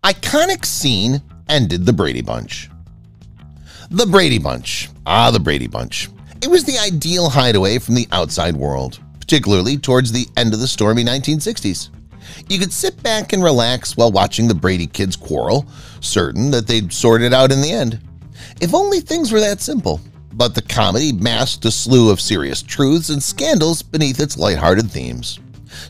iconic scene ended the Brady Bunch. The Brady Bunch. The Brady Bunch. It was the ideal hideaway from the outside world, particularly towards the end of the stormy 1960s. You could sit back and relax while watching the Brady kids quarrel, certain that they'd sort it out in the end. If only things were that simple. But the comedy masked a slew of serious truths and scandals beneath its lighthearted themes.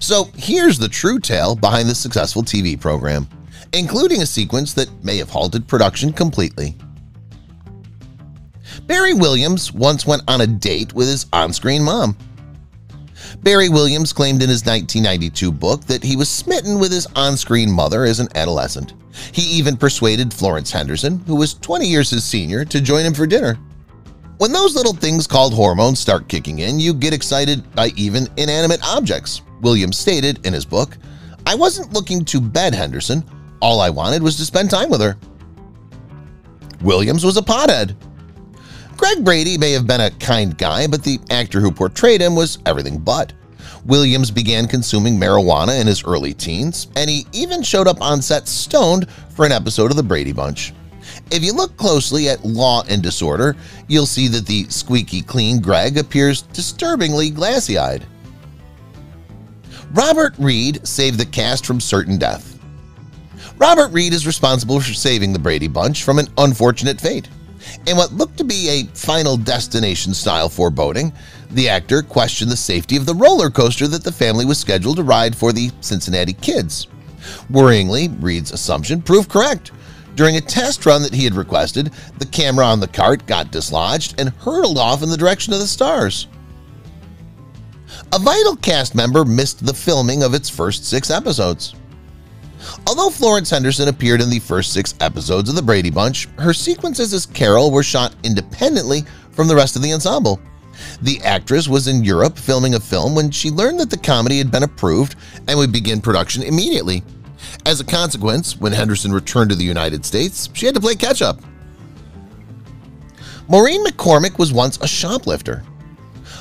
So here's the true tale behind the successful TV program, including a sequence that may have halted production completely. Barry Williams once went on a date with his on-screen mom. Barry Williams claimed in his 1992 book that he was smitten with his on-screen mother as an adolescent. He even persuaded Florence Henderson, who was 20 years his senior, to join him for dinner. When those little things called hormones start kicking in, you get excited by even inanimate objects. Williams stated in his book, "I wasn't looking to bed Henderson. All I wanted was to spend time with her." Williams was a pothead. Greg Brady may have been a kind guy, but the actor who portrayed him was everything but. Williams began consuming marijuana in his early teens, and he even showed up on set stoned for an episode of The Brady Bunch. If you look closely at Law and Disorder, you'll see that the squeaky clean Greg appears disturbingly glassy-eyed. Robert Reed saved the cast from certain death. Robert Reed is responsible for saving the Brady Bunch from an unfortunate fate. In what looked to be a Final Destination-style foreboding, the actor questioned the safety of the roller coaster that the family was scheduled to ride for the Cincinnati kids. Worryingly, Reed's assumption proved correct. During a test run that he had requested, the camera on the cart got dislodged and hurtled off in the direction of the stars. A vital cast member missed the filming of its first 6 episodes. Although Florence Henderson appeared in the first 6 episodes of The Brady Bunch, her sequences as Carol were shot independently from the rest of the ensemble. The actress was in Europe filming a film when she learned that the comedy had been approved and would begin production immediately. As a consequence, when Henderson returned to the United States, she had to play catch-up. Maureen McCormick was once a shoplifter.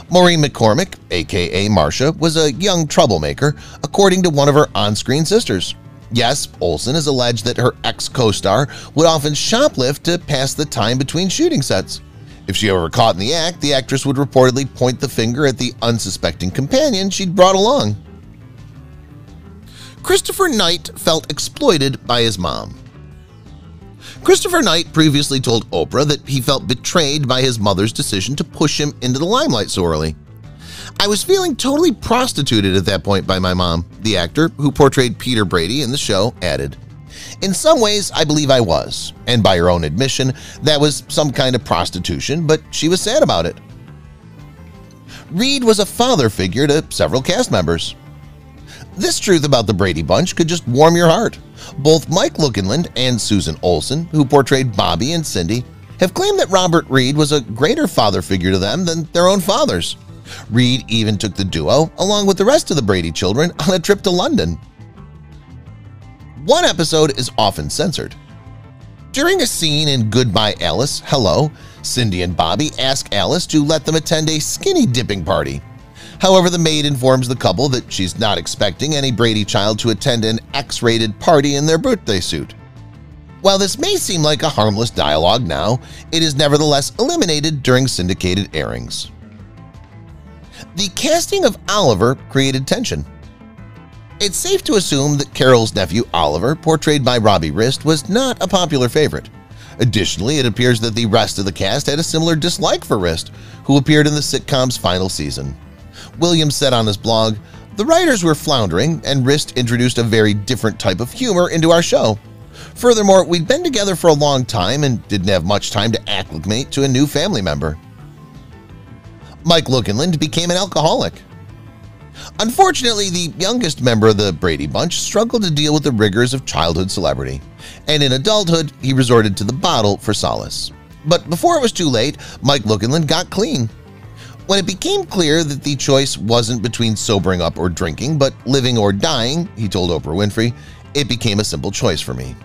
Maureen McCormick, aka Marcia, was a young troublemaker, according to one of her on-screen sisters. Yes, Olsen has alleged that her ex-co-star would often shoplift to pass the time between shooting sets. If she ever were caught in the act, the actress would reportedly point the finger at the unsuspecting companion she'd brought along. Christopher Knight felt exploited by his mom. Christopher Knight previously told Oprah that he felt betrayed by his mother's decision to push him into the limelight so early. "I was feeling totally prostituted at that point by my mom," the actor, who portrayed Peter Brady in the show, added. "In some ways, I believe I was, and by her own admission, that was some kind of prostitution, but she was sad about it." Reed was a father figure to several cast members. This truth about the Brady Bunch could just warm your heart. Both Mike Lookinland and Susan Olsen, who portrayed Bobby and Cindy, have claimed that Robert Reed was a greater father figure to them than their own fathers. Reed even took the duo, along with the rest of the Brady children, on a trip to London. One episode is often censored. During a scene in Goodbye Alice, Hello, Cindy and Bobby ask Alice to let them attend a skinny dipping party. However, the maid informs the couple that she's not expecting any Brady child to attend an X-rated party in their birthday suit. While this may seem like a harmless dialogue now, it is nevertheless eliminated during syndicated airings. The casting of Oliver created tension. It's safe to assume that Carol's nephew Oliver, portrayed by Robbie Rist, was not a popular favorite. Additionally, it appears that the rest of the cast had a similar dislike for Rist, who appeared in the sitcom's final season. Williams said on his blog, "The writers were floundering, and Rist introduced a very different type of humor into our show. Furthermore, we'd been together for a long time and didn't have much time to acclimate to a new family member." Mike Lookinland became an alcoholic. Unfortunately, the youngest member of the Brady Bunch struggled to deal with the rigors of childhood celebrity, and in adulthood, he resorted to the bottle for solace. But before it was too late, Mike Lookinland got clean. When it became clear that the choice wasn't between sobering up or drinking, but living or dying, he told Oprah Winfrey, "It became a simple choice for me."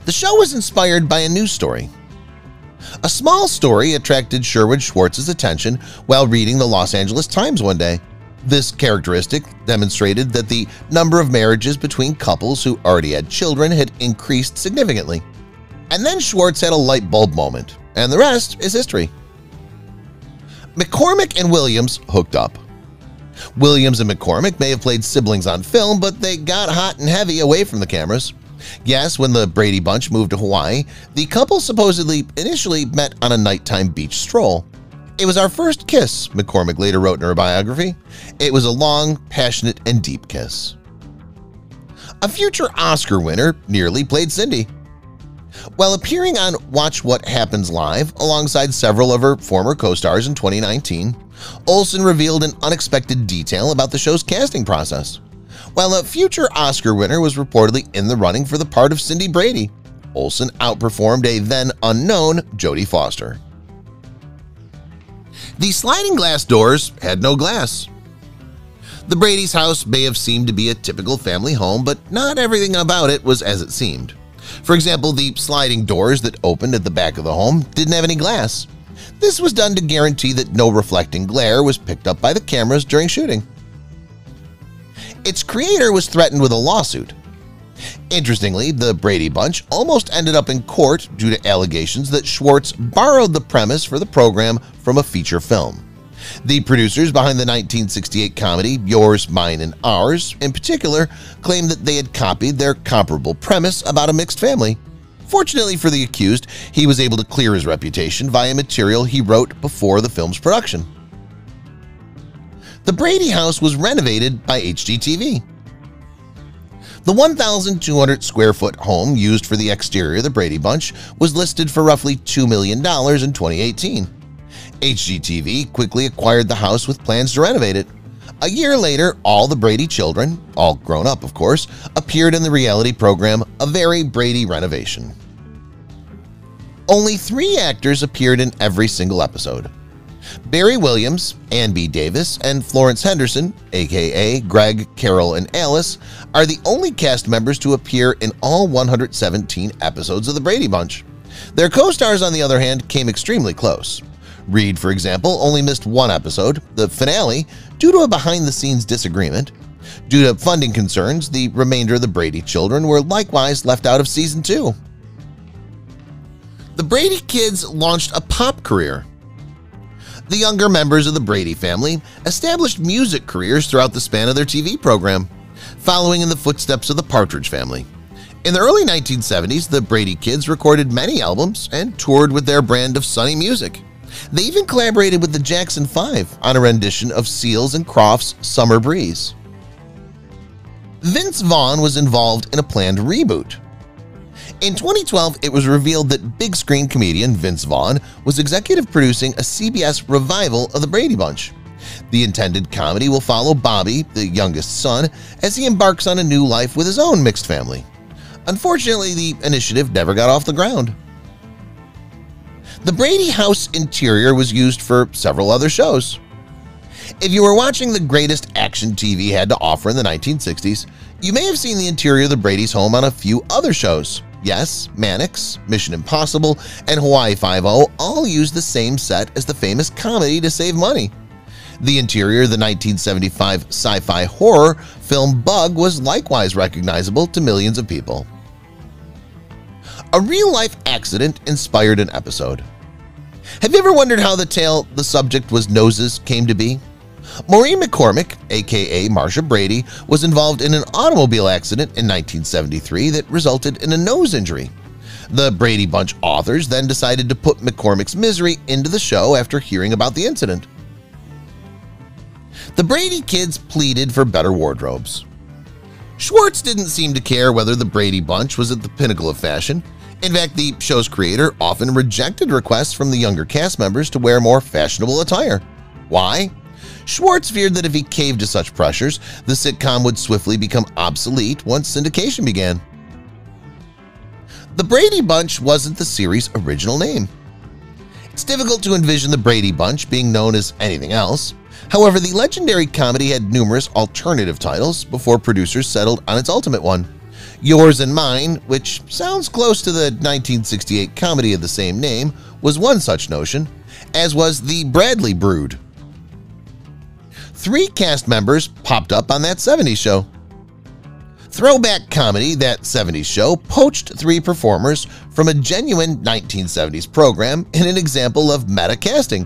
The show was inspired by a news story. A small story attracted Sherwood Schwartz's attention while reading the Los Angeles Times one day. This characteristic demonstrated that the number of marriages between couples who already had children had increased significantly. And then Schwartz had a light bulb moment, and the rest is history. McCormick and Williams hooked up. Williams and McCormick may have played siblings on film, but they got hot and heavy away from the cameras. Yes, when the Brady Bunch moved to Hawaii, the couple supposedly initially met on a nighttime beach stroll. "It was our first kiss," McCormick later wrote in her biography. "It was a long, passionate, and deep kiss." A future Oscar winner nearly played Cindy. While appearing on Watch What Happens Live alongside several of her former co-stars in 2019, Olsen revealed an unexpected detail about the show's casting process. While a future Oscar winner was reportedly in the running for the part of Cindy Brady, Olsen outperformed a then-unknown Jodie Foster. The sliding glass doors had no glass. The Brady's house may have seemed to be a typical family home, but not everything about it was as it seemed. For example, the sliding doors that opened at the back of the home didn't have any glass. This was done to guarantee that no reflecting glare was picked up by the cameras during shooting. Its creator was threatened with a lawsuit. Interestingly, the Brady Bunch almost ended up in court due to allegations that Schwartz borrowed the premise for the program from a feature film. The producers behind the 1968 comedy Yours, Mine, and Ours, in particular, claimed that they had copied their comparable premise about a mixed family. Fortunately for the accused, he was able to clear his reputation via material he wrote before the film's production. The Brady house was renovated by HGTV. The 1,200 square foot home used for the exterior of the Brady Bunch was listed for roughly $2 million in 2018. HGTV quickly acquired the house with plans to renovate it. A year later, all the Brady children, all grown up of course, appeared in the reality program A Very Brady Renovation. Only 3 actors appeared in every single episode. Barry Williams, Ann B. Davis, and Florence Henderson, aka Greg, Carol, and Alice, are the only cast members to appear in all 117 episodes of the Brady Bunch. Their co-stars, on the other hand, came extremely close. Reed, for example, only missed 1 episode, the finale, due to a behind-the-scenes disagreement. Due to funding concerns, the remainder of the Brady children were likewise left out of Season 2. The Brady kids launched a pop career. The younger members of the Brady family established music careers throughout the span of their TV program, following in the footsteps of the Partridge Family. In the early 1970s, the Brady kids recorded many albums and toured with their brand of sunny music. They even collaborated with the Jackson 5 on a rendition of Seals and Crofts' Summer Breeze. Vince Vaughn was involved in a planned reboot. In 2012, it was revealed that big screen comedian Vince Vaughn was executive producing a CBS revival of the Brady Bunch. The intended comedy will follow Bobby, the youngest son, as he embarks on a new life with his own mixed family. Unfortunately, the initiative never got off the ground. The Brady house interior was used for several other shows. If you were watching the greatest action TV had to offer in the 1960s, you may have seen the interior of the Brady's home on a few other shows. Yes, Mannix, Mission Impossible, and Hawaii Five-0 all used the same set as the famous comedy to save money. The interior of the 1975 sci-fi horror film Bug was likewise recognizable to millions of people. A real-life accident inspired an episode. Have you ever wondered how the tale the subject was noses came to be? Maureen McCormick, aka Marsha Brady, was involved in an automobile accident in 1973 that resulted in a nose injury. The Brady Bunch authors then decided to put McCormick's misery into the show after hearing about the incident. The Brady kids pleaded for better wardrobes. Schwartz didn't seem to care whether the Brady Bunch was at the pinnacle of fashion. In fact, the show's creator often rejected requests from the younger cast members to wear more fashionable attire. Why? Schwartz feared that if he caved to such pressures, the sitcom would swiftly become obsolete once syndication began. The Brady Bunch wasn't the series' original name. It's difficult to envision the Brady Bunch being known as anything else. However, the legendary comedy had numerous alternative titles before producers settled on its ultimate one. Yours and Mine, which sounds close to the 1968 comedy of the same name, was one such notion, as was the Bradley Brood. 3 cast members popped up on that 70s show. Throwback comedy That 70s Show poached 3 performers from a genuine 1970s program in an example of meta-casting.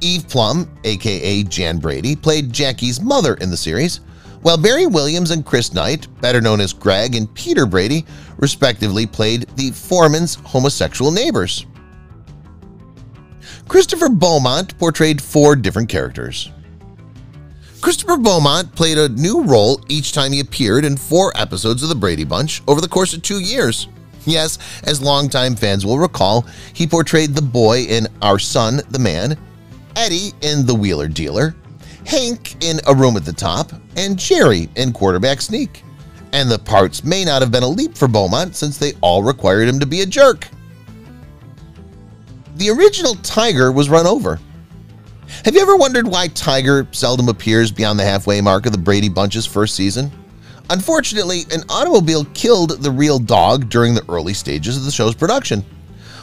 Eve Plum, aka Jan Brady, played Jackie's mother in the series, while Barry Williams and Chris Knight, better known as Greg and Peter Brady, respectively played the foreman's homosexual neighbors. Christopher Beaumont portrayed 4 different characters. Christopher Beaumont played a new role each time he appeared in 4 episodes of The Brady Bunch over the course of 2 years. Yes, as longtime fans will recall, he portrayed the boy in Our Son, the Man, Eddie in The Wheeler Dealer, Hank in A Room at the Top, and Jerry in Quarterback Sneak. And the parts may not have been a leap for Beaumont since they all required him to be a jerk. The original Tiger was run over. Have you ever wondered why Tiger seldom appears beyond the halfway mark of the Brady Bunch's first season? Unfortunately, an automobile killed the real dog during the early stages of the show's production.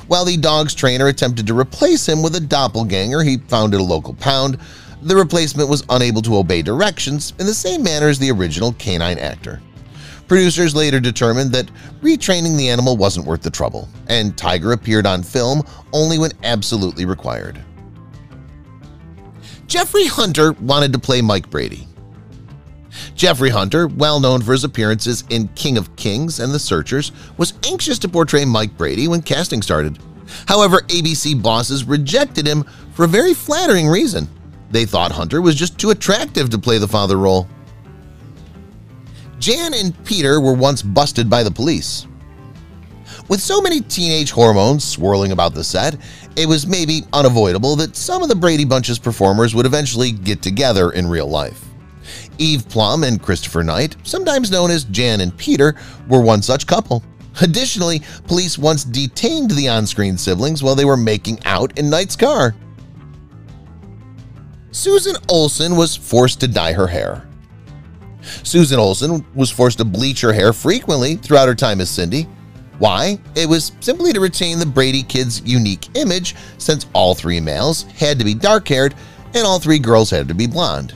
While the dog's trainer attempted to replace him with a doppelganger he found at a local pound, the replacement was unable to obey directions in the same manner as the original canine actor. Producers later determined that retraining the animal wasn't worth the trouble, and Tiger appeared on film only when absolutely required. Jeffrey Hunter wanted to play Mike Brady. Jeffrey Hunter, well known for his appearances in King of Kings and The Searchers, was anxious to portray Mike Brady when casting started. However, ABC bosses rejected him for a very flattering reason. They thought Hunter was just too attractive to play the father role. Jan and Peter were once busted by the police. With so many teenage hormones swirling about the set, it was maybe unavoidable that some of the Brady Bunch's performers would eventually get together in real life. Eve Plum and Christopher Knight, sometimes known as Jan and Peter, were one such couple. Additionally, police once detained the on-screen siblings while they were making out in Knight's car. Susan Olsen was forced to dye her hair. Susan Olsen was forced to bleach her hair frequently throughout her time as Cindy. Why? It was simply to retain the Brady Kid's unique image, since all 3 males had to be dark-haired and all 3 girls had to be blonde.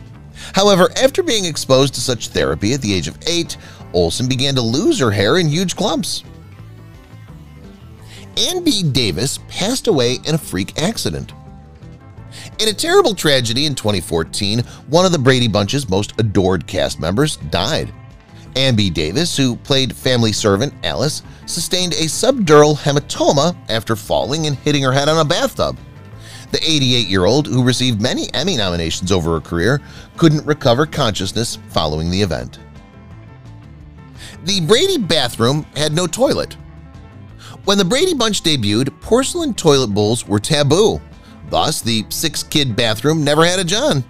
However, after being exposed to such therapy at the age of 8, Olsen began to lose her hair in huge clumps. Ann B. Davis passed away in a freak accident. In a terrible tragedy in 2014, one of the Brady Bunch's most adored cast members died. Ann B. Davis, who played family servant Alice, sustained a subdural hematoma after falling and hitting her head on a bathtub. The 88-year-old, who received many Emmy nominations over her career, couldn't recover consciousness following the event. The Brady Bathroom had no toilet. When the Brady Bunch debuted, porcelain toilet bowls were taboo. Thus, the 6-kid bathroom never had a John.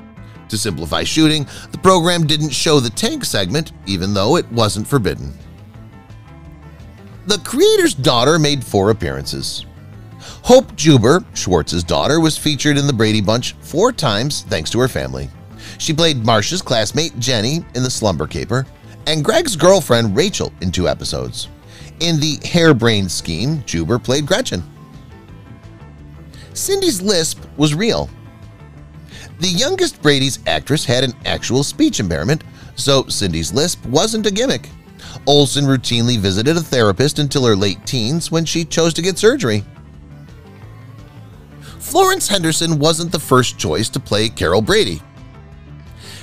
To simplify shooting, the program didn't show the tank segment, even though it wasn't forbidden. The creator's daughter made 4 appearances. Hope Juber, Schwartz's daughter, was featured in the Brady Bunch 4 times thanks to her family. She played Marcia's classmate Jenny in The Slumber Caper and Greg's girlfriend Rachel in 2 episodes. In the Harebrained Scheme, Juber played Gretchen. Cindy's lisp was real. The youngest Brady's actress had an actual speech impairment, so Cindy's lisp wasn't a gimmick. Olsen routinely visited a therapist until her late teens when she chose to get surgery. Florence Henderson wasn't the first choice to play Carol Brady.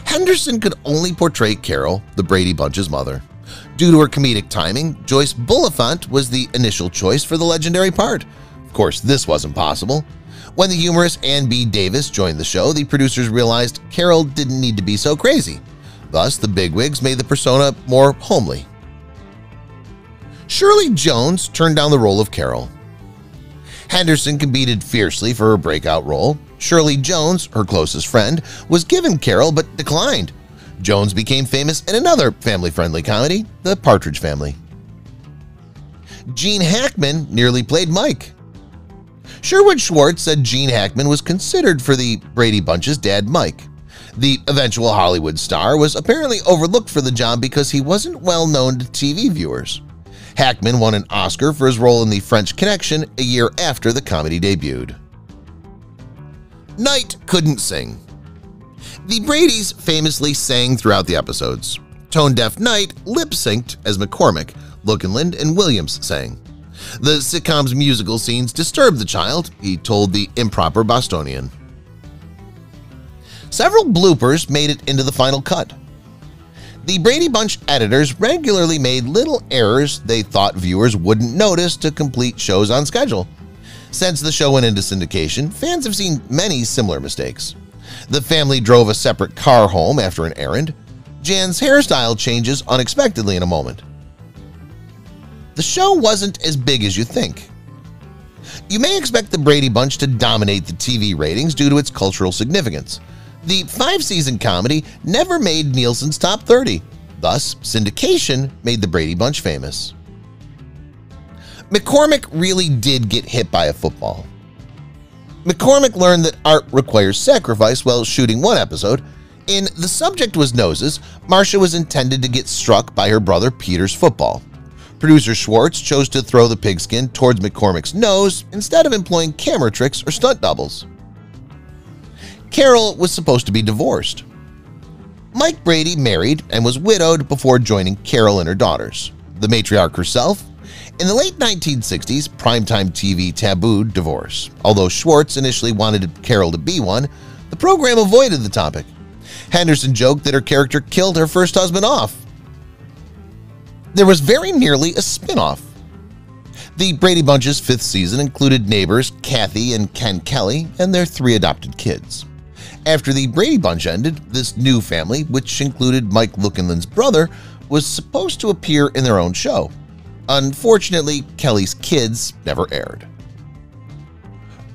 Henderson could only portray Carol, the Brady Bunch's mother. Due to her comedic timing, Joyce Bulifant was the initial choice for the legendary part. Of course, this wasn't possible. When the humorous Ann B. Davis joined the show, the producers realized Carol didn't need to be so crazy. Thus, the bigwigs made the persona more homely. Shirley Jones turned down the role of Carol. Henderson competed fiercely for her breakout role. Shirley Jones, her closest friend, was given Carol but declined. Jones became famous in another family-friendly comedy, The Partridge Family. Gene Hackman nearly played Mike. Sherwood Schwartz said Gene Hackman was considered for the Brady Bunch's dad Mike. The eventual Hollywood star was apparently overlooked for the job because he wasn't well known to TV viewers. Hackman won an Oscar for his role in The French Connection a year after the comedy debuted. Knight couldn't sing. The Bradys famously sang throughout the episodes. Tone-deaf Knight lip-synced as McCormick, Lookinland, and Williams sang. The sitcom's musical scenes disturbed the child, he told the improper Bostonian. Several bloopers made it into the final cut. The Brady Bunch editors regularly made little errors they thought viewers wouldn't notice to complete shows on schedule. Since the show went into syndication, fans have seen many similar mistakes. The family drove a separate car home after an errand. Jan's hairstyle changes unexpectedly in a moment. The show wasn't as big as you think. You may expect the Brady Bunch to dominate the TV ratings due to its cultural significance. The 5-season comedy never made Nielsen's top 30. Thus, syndication made the Brady Bunch famous. McCormick really did get hit by a football. McCormick learned that art requires sacrifice while shooting one episode. In The Subject Was Noses, Marcia was intended to get struck by her brother Peter's football. Producer Schwartz chose to throw the pigskin towards McCormick's nose instead of employing camera tricks or stunt doubles. Carol was supposed to be divorced. Mike Brady married and was widowed before joining Carol and her daughters. The matriarch herself. In the late 1960s, primetime TV tabooed divorce. Although Schwartz initially wanted Carol to be one, the program avoided the topic. Henderson joked that her character killed her first husband off. There was very nearly a spin-off. The Brady Bunch's 5th season included neighbors Kathy and Ken Kelly and their 3 adopted kids. After the Brady Bunch ended, this new family, which included Mike Lookinland's brother, was supposed to appear in their own show. Unfortunately, Kelly's kids never aired.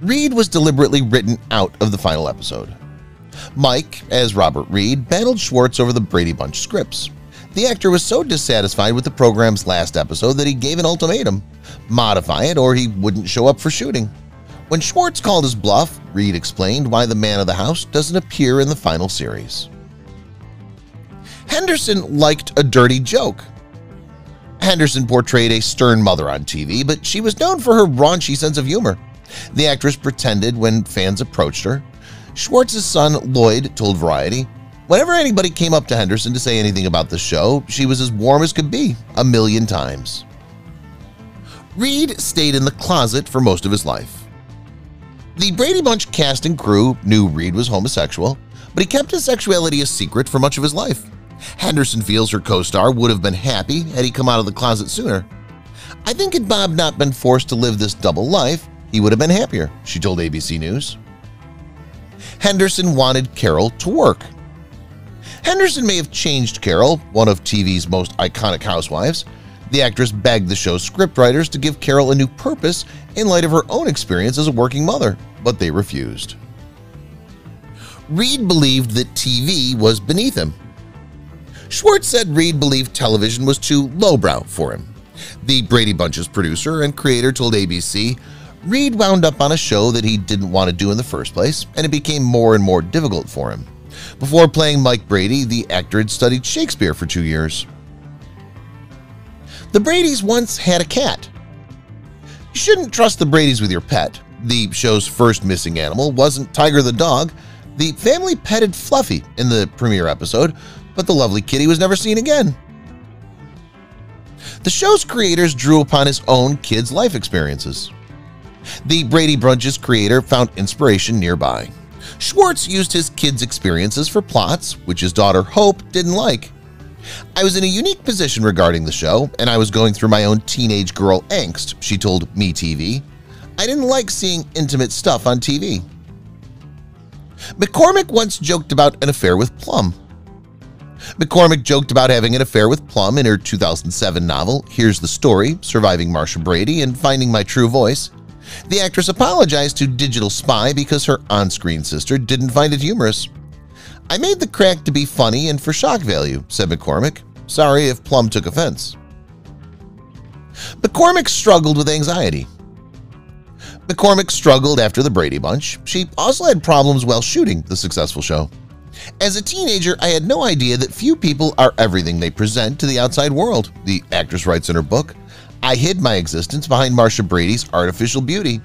Reed was deliberately written out of the final episode. Mike, as Robert Reed, battled Schwartz over the Brady Bunch scripts. The actor was so dissatisfied with the program's last episode that he gave an ultimatum: modify it or he wouldn't show up for shooting. When Schwartz called his bluff, Reed explained why the man of the house doesn't appear in the final series. Henderson liked a dirty joke. Henderson portrayed a stern mother on TV, but she was known for her raunchy sense of humor. The actress pretended when fans approached her. Schwartz's son, Lloyd, told Variety, "Whenever anybody came up to Henderson to say anything about the show, she was as warm as could be, 1,000,000 times." Reed stayed in the closet for most of his life. The Brady Bunch cast and crew knew Reed was homosexual, but he kept his sexuality a secret for much of his life. Henderson feels her co-star would have been happy had he come out of the closet sooner. "I think had Bob not been forced to live this double life, he would have been happier," she told ABC News. Henderson wanted Carol to work. Henderson may have changed Carol, one of TV's most iconic housewives. The actress begged the show's scriptwriters to give Carol a new purpose in light of her own experience as a working mother, but they refused. Reed believed that TV was beneath him. Schwartz said Reed believed television was too lowbrow for him. The Brady Bunch's producer and creator told ABC, Reed wound up on a show that he didn't want to do in the first place, and it became more and more difficult for him. Before playing Mike Brady, the actor had studied Shakespeare for 2 years. The Bradys once had a cat. You shouldn't trust the Bradys with your pet. The show's first missing animal wasn't Tiger the dog. The family petted Fluffy in the premiere episode, but the lovely kitty was never seen again. The show's creators drew upon his own kids' life experiences. The Brady Bunch's creator found inspiration nearby. Schwartz used his kids' experiences for plots, which his daughter Hope didn't like. "I was in a unique position regarding the show, and I was going through my own teenage girl angst," she told MeTV. "I didn't like seeing intimate stuff on TV." McCormick once joked about an affair with Plum. McCormick joked about having an affair with Plum in her 2007 novel, Here's the Story, Surviving Marcia Brady and Finding My True Voice. The actress apologized to Digital Spy because her on-screen sister didn't find it humorous. "I made the crack to be funny and for shock value," said McCormick. "Sorry if Plum took offense." McCormick struggled with anxiety. McCormick struggled after the Brady Bunch. She also had problems while shooting the successful show. "As a teenager, I had no idea that few people are everything they present to the outside world," the actress writes in her book. "I hid my existence behind Marcia Brady's artificial beauty.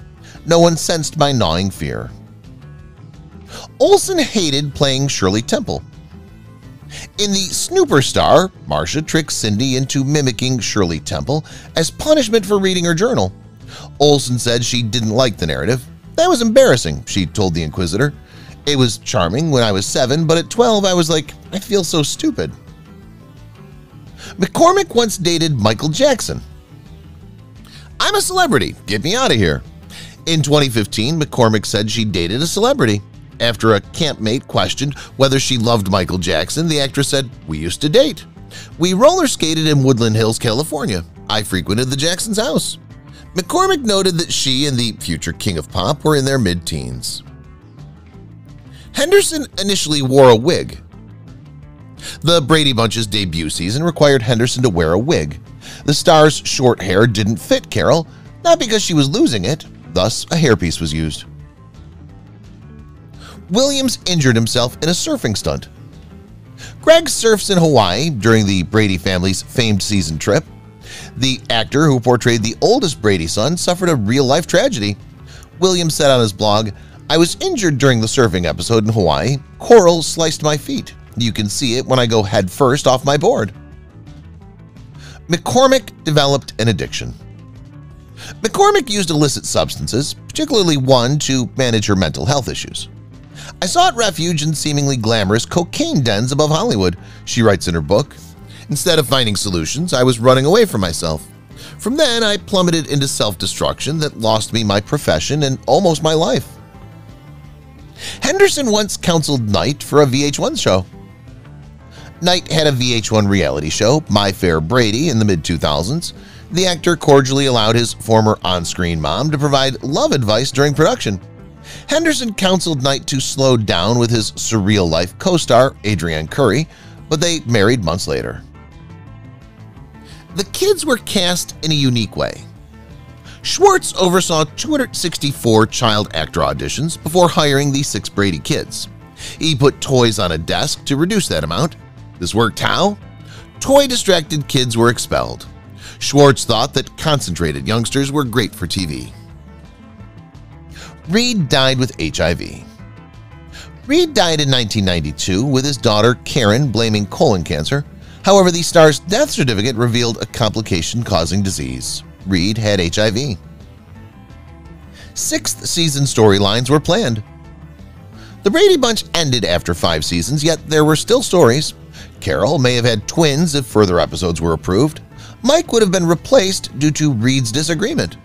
No one sensed my gnawing fear." Olsen hated playing Shirley Temple. In the Snooper Star, Marcia tricked Cindy into mimicking Shirley Temple as punishment for reading her journal. Olsen said she didn't like the narrative. "That was embarrassing," she told the Inquisitor. "It was charming when I was 7, but at 12 I was like, I feel so stupid." McCormick once dated Michael Jackson. "I'm a celebrity, get me out of here." In 2015, McCormick said she dated a celebrity. After a campmate questioned whether she loved Michael Jackson, the actress said, "We used to date. We roller skated in Woodland Hills, California. I frequented the Jacksons' house." McCormick noted that she and the future king of pop were in their mid-teens. Henderson initially wore a wig. The Brady Bunch's debut season required Henderson to wear a wig. The star's short hair didn't fit Carol, not because she was losing it, thus a hairpiece was used. Williams injured himself in a surfing stunt. Greg surfs in Hawaii during the Brady family's famed season trip. The actor who portrayed the oldest Brady son suffered a real-life tragedy. Williams said on his blog, "I was injured during the surfing episode in Hawaii. Coral sliced my feet. You can see it when I go head first off my board." McCormick developed an addiction. McCormick used illicit substances, particularly one to manage her mental health issues. "I sought refuge in seemingly glamorous cocaine dens above Hollywood," she writes in her book. "Instead of finding solutions, I was running away from myself. From then, I plummeted into self-destruction that lost me my profession and almost my life." Henderson once counseled Knight for a VH1 show. Knight had a VH1 reality show, My Fair Brady, in the mid-2000s. The actor cordially allowed his former on-screen mom to provide love advice during production. Henderson counseled Knight to slow down with his surreal life co-star Adrienne Curry, but they married months later. The kids were cast in a unique way. Schwartz oversaw 264 child actor auditions before hiring the 6 Brady kids. He put toys on a desk to reduce that amount. This worked how? Toy-distracted kids were expelled. Schwartz thought that concentrated youngsters were great for TV. Reed died with HIV. Reed died in 1992 with his daughter Karen blaming colon cancer. However, the star's death certificate revealed a complication-causing disease. Reed had HIV. 6th season storylines were planned. The Brady Bunch ended after 5 seasons, yet there were still stories. Carol may have had twins if further episodes were approved. Mike would have been replaced due to Reed's disagreement.